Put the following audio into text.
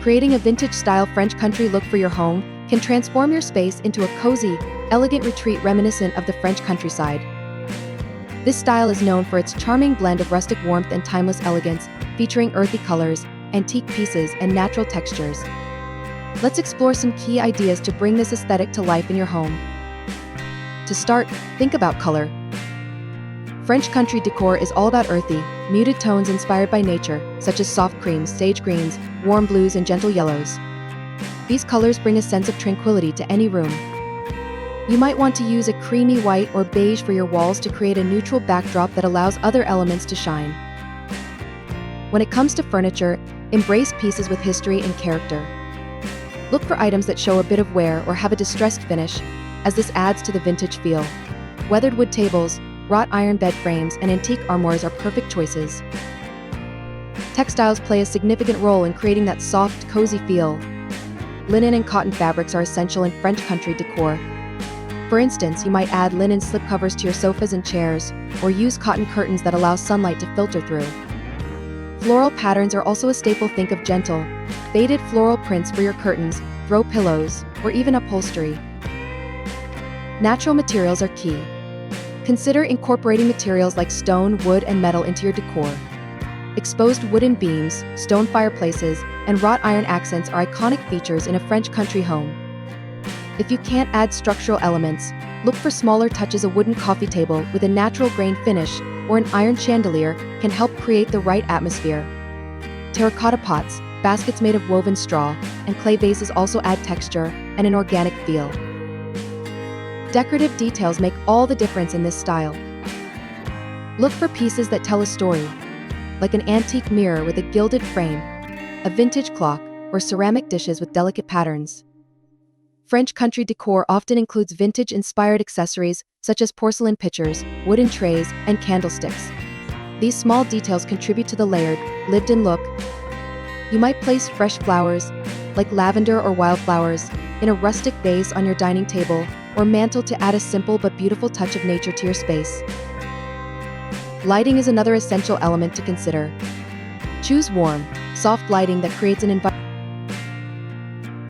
Creating a vintage-style French country look for your home can transform your space into a cozy, elegant retreat reminiscent of the French countryside. This style is known for its charming blend of rustic warmth and timeless elegance, featuring earthy colors, antique pieces, and natural textures. Let's explore some key ideas to bring this aesthetic to life in your home. To start, think about color. French country decor is all about earthy, muted tones inspired by nature, such as soft creams, sage greens, warm blues, and gentle yellows. These colors bring a sense of tranquility to any room. You might want to use a creamy white or beige for your walls to create a neutral backdrop that allows other elements to shine. When it comes to furniture, embrace pieces with history and character. Look for items that show a bit of wear or have a distressed finish, as this adds to the vintage feel. Weathered wood tables, wrought iron bed frames, and antique armoires are perfect choices. Textiles play a significant role in creating that soft, cozy feel. Linen and cotton fabrics are essential in French country decor. For instance, you might add linen slipcovers to your sofas and chairs, or use cotton curtains that allow sunlight to filter through. Floral patterns are also a staple. Think of gentle, faded floral prints for your curtains, throw pillows, or even upholstery. Natural materials are key. Consider incorporating materials like stone, wood, and metal into your decor. Exposed wooden beams, stone fireplaces, and wrought iron accents are iconic features in a French country home. If you can't add structural elements, look for smaller touches. A wooden coffee table with a natural grain finish or an iron chandelier can help create the right atmosphere. Terracotta pots, baskets made of woven straw, and clay vases also add texture and an organic feel. Decorative details make all the difference in this style. Look for pieces that tell a story, like an antique mirror with a gilded frame, a vintage clock, or ceramic dishes with delicate patterns. French country decor often includes vintage-inspired accessories such as porcelain pitchers, wooden trays, and candlesticks. These small details contribute to the layered, lived-in look. You might place fresh flowers, like lavender or wildflowers, in a rustic vase on your dining table or mantle to add a simple but beautiful touch of nature to your space. Lighting is another essential element to consider. Choose warm, soft lighting that creates an environment